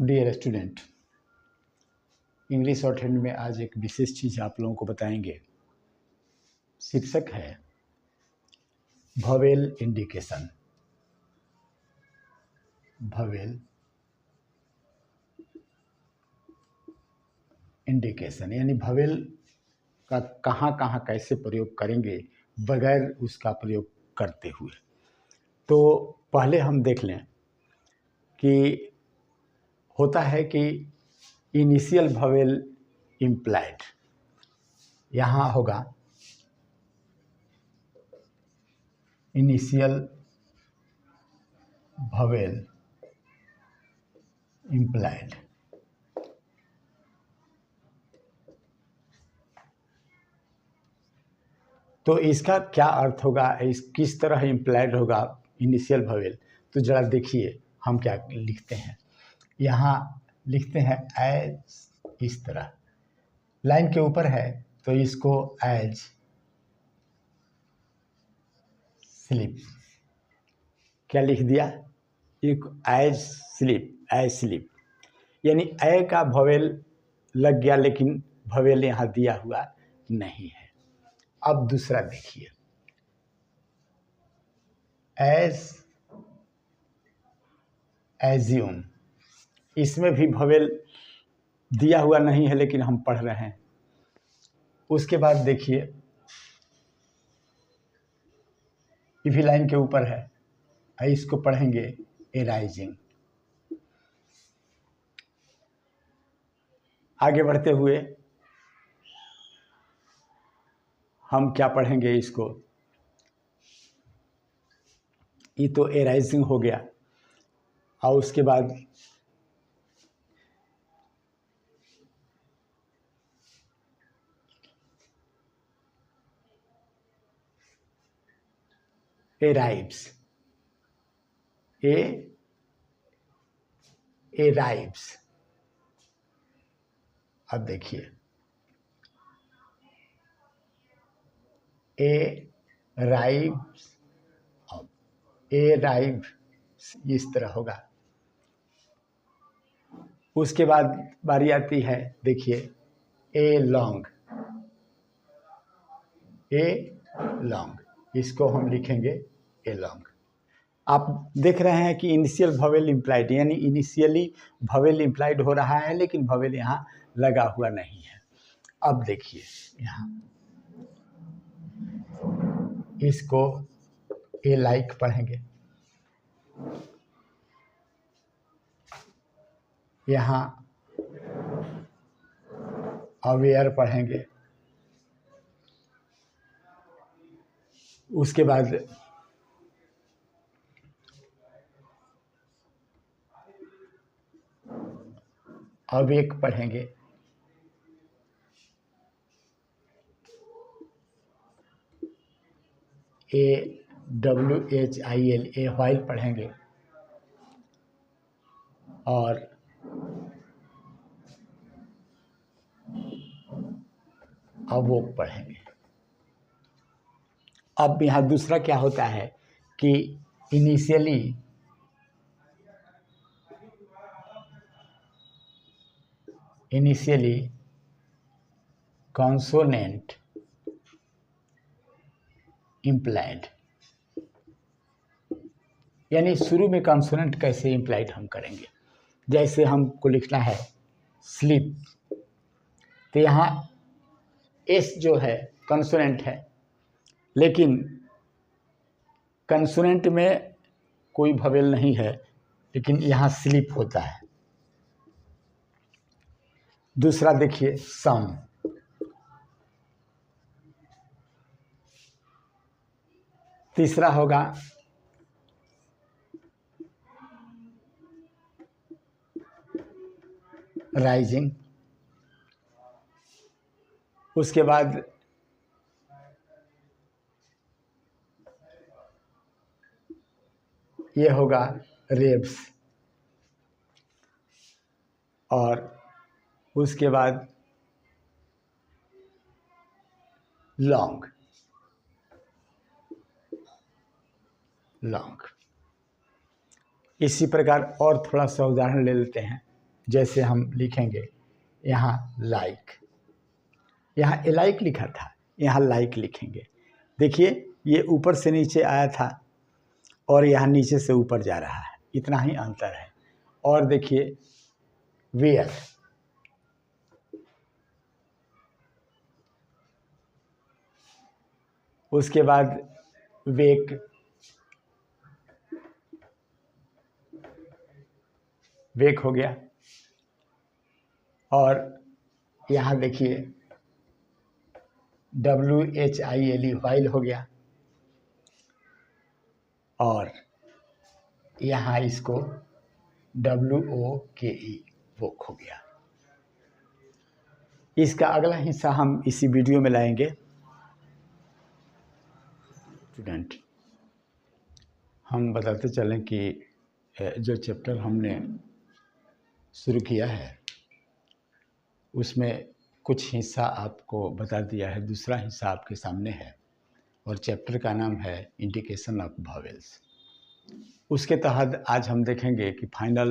Dear student, English shorthand में आज एक विशेष चीज़ आप लोगों को बताएंगे। शीर्षक है वोवेल इंडिकेशन। वोवेल इंडिकेशन यानी वोवेल का कहाँ कहाँ कैसे प्रयोग करेंगे बगैर उसका प्रयोग करते हुए। तो पहले हम देख लें कि होता है कि इनिशियल वोवेल इम्प्लाइड, यहाँ होगा इनिशियल वोवेल इम्प्लाइड। तो इसका क्या अर्थ होगा, इस किस तरह इम्प्लाइड होगा इनिशियल वोवेल। तो जरा देखिए हम क्या लिखते हैं। यहाँ लिखते हैं एज, इस तरह लाइन के ऊपर है तो इसको एज स्लिप क्या लिख दिया, एक एज स्लिप यानी ए का वोवेल लग गया लेकिन वोवेल यहाँ दिया हुआ नहीं है। अब दूसरा देखिए एज्यूम, इसमें भी वोवेल दिया हुआ नहीं है लेकिन हम पढ़ रहे हैं। उसके बाद देखिए ये भी लाइन के ऊपर है, इसको पढ़ेंगे एराइजिंग। आगे बढ़ते हुए हम क्या पढ़ेंगे, इसको ये तो एराइजिंग हो गया। और उसके बाद एराइव्स, एराइव्स। अब देखिए एराइव्स इस तरह होगा। उसके बाद बारी आती है, देखिए ए लॉन्ग, इसको हम लिखेंगे ए लॉन्ग। आप देख रहे हैं कि इनिशियल वोवेल इम्प्लाइड यानी इनिशियली वोवेल इम्प्लाइड हो रहा है लेकिन वोवेल यहाँ लगा हुआ नहीं है। अब देखिए यहाँ इसको ए लाइक पढ़ेंगे, यहाँ अवेयर पढ़ेंगे। उसके बाद अवेक पढ़ेंगे, AWHIL ए व्हाइल पढ़ेंगे और अवोक पढ़ेंगे। अब यहाँ दूसरा क्या होता है कि इनिशियली कॉन्सोनेंट इम्प्लाइड, यानी शुरू में कॉन्सोनेंट कैसे इम्प्लाइड हम करेंगे। जैसे हमको लिखना है स्लीप, तो यहाँ एस जो है कॉन्सोनेंट है लेकिन कॉन्सोनेंट में कोई वोवेल नहीं है लेकिन यहाँ स्लीप होता है। दूसरा देखिए सम, तीसरा होगा राइजिंग। उसके बाद ये होगा रेव्स और उसके बाद लॉन्ग। इसी प्रकार और थोड़ा सा उदाहरण ले लेते हैं। जैसे हम लिखेंगे यहाँ लाइक, यहाँ लाइक लिखा था, यहाँ लाइक लिखेंगे। देखिए ये ऊपर से नीचे आया था और यहाँ नीचे से ऊपर जा रहा है, इतना ही अंतर है। और देखिए वेयर, उसके बाद वेक, वेक हो गया। और यहाँ देखिए WHILE व्हाइल हो गया। और यहाँ इसको WOKE वोक हो गया। इसका अगला हिस्सा हम इसी वीडियो में लाएंगे। स्टूडेंट, हम बताते चलें कि जो चैप्टर हमने शुरू किया है उसमें कुछ हिस्सा आपको बता दिया है, दूसरा हिस्सा आपके सामने है और चैप्टर का नाम है इंडिकेशन ऑफ वॉवेल्स। उसके तहत आज हम देखेंगे कि फाइनल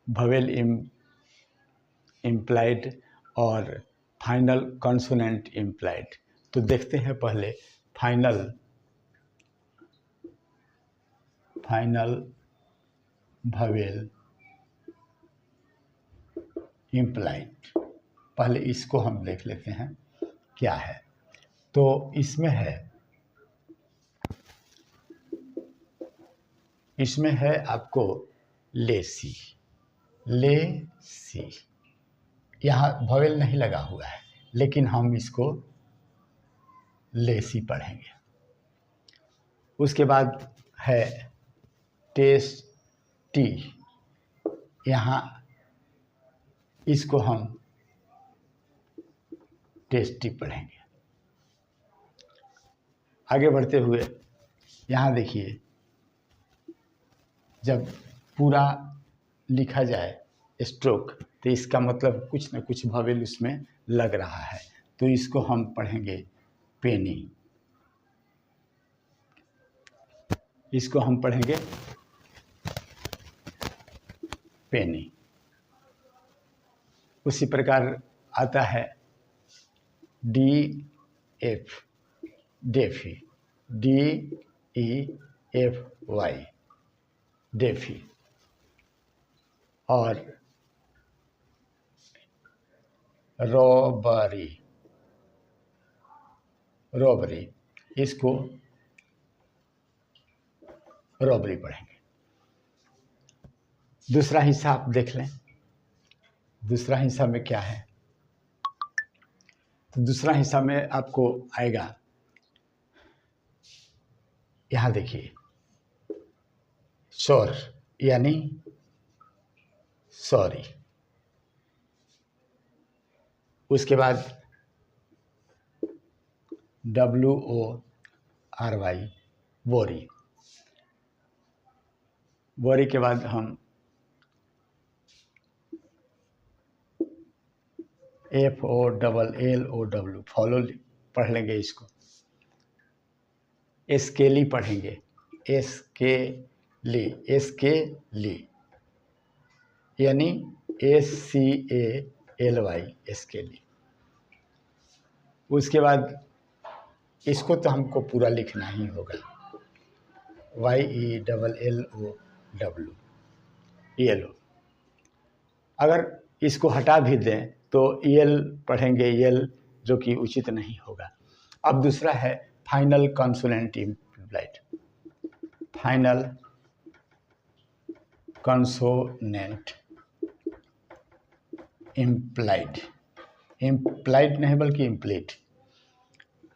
वॉवेल इम्प्लाइड और फाइनल कॉन्सोनेंट इम्प्लाइड। तो देखते हैं पहले फाइनल वॉवेल इम्प्लाइड। पहले इसको हम देख लेते हैं क्या है। तो इसमें है आपको लेसी, लेसी। यहाँ वॉवेल नहीं लगा हुआ है लेकिन हम इसको लेसी पढ़ेंगे। उसके बाद है टेस्टी, यहाँ इसको हम टेस्टी पढ़ेंगे। आगे बढ़ते हुए यहाँ देखिए, जब पूरा लिखा जाए स्ट्रोक तो इसका मतलब कुछ न कुछ वॉवेल उसमें लग रहा है, तो इसको हम पढ़ेंगे पेनी, इसको हम पढ़ेंगे पेनी। उसी प्रकार आता है DF, डेफी, DEFY, डेफी। और रॉबरी, रॉबरी, इसको रॉबरी पढ़ेंगे। दूसरा हिस्सा आप देख लें, दूसरा हिस्सा में क्या है। तो दूसरा हिस्सा में आपको आएगा, यहाँ देखिए शोर यानी सॉरी। उसके बाद WORY, वोरी। वोरी के बाद हम FOLLOW, फॉलो पढ़ लेंगे। इसको स्केली पढ़ेंगे, स्केली, स्केली यानी SCALY, स्केली। उसके बाद इसको तो हमको पूरा लिखना ही होगा, YELLOW, येलो। अगर इसको हटा भी दें तो EL पढ़ेंगे, EL जो कि उचित नहीं होगा। अब दूसरा है final consonant implied, final consonant implied, implied नहीं बल्कि इम्प्लीट।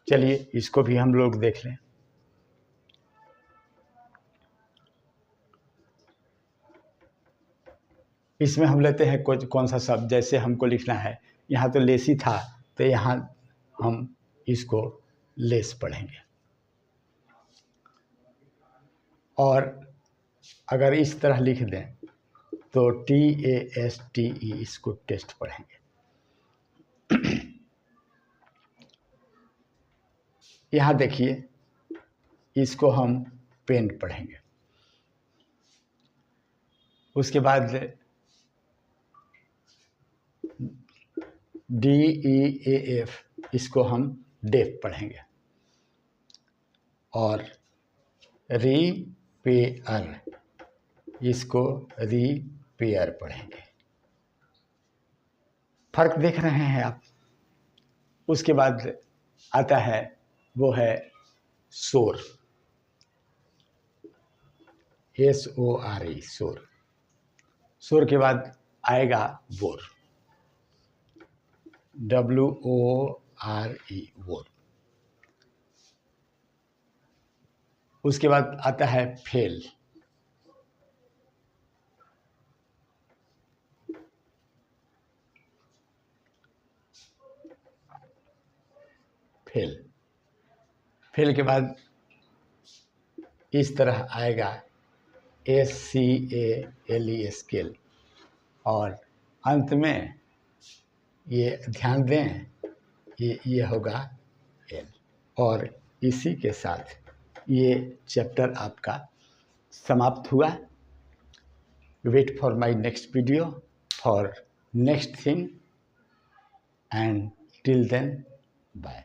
चलिए इसको भी हम लोग देख लें। इसमें हम लेते हैं कौन सा शब्द, जैसे हमको लिखना है, यहाँ तो लेसी था तो यहाँ हम इसको लेस पढ़ेंगे। और अगर इस तरह लिख दें तो TASTE, इसको टेस्ट पढ़ेंगे। यहाँ देखिए इसको हम पेन पढ़ेंगे। उसके बाद DEAF, इसको हम डेफ पढ़ेंगे। और रिपेयर, इसको रिपेयर पढ़ेंगे। फर्क देख रहे हैं आप। उसके बाद आता है वो है शोर, SORE, शोर। शोर के बाद आएगा वोर, WORE, वोर। उसके बाद आता है फेल, फेल। फेल के बाद इस तरह आएगा SCALE, स्केल। और अंत में ये ध्यान दें, ये होगा एल। और इसी के साथ ये चैप्टर आपका समाप्त हुआ। Wait for my next video for next thing, and till then bye.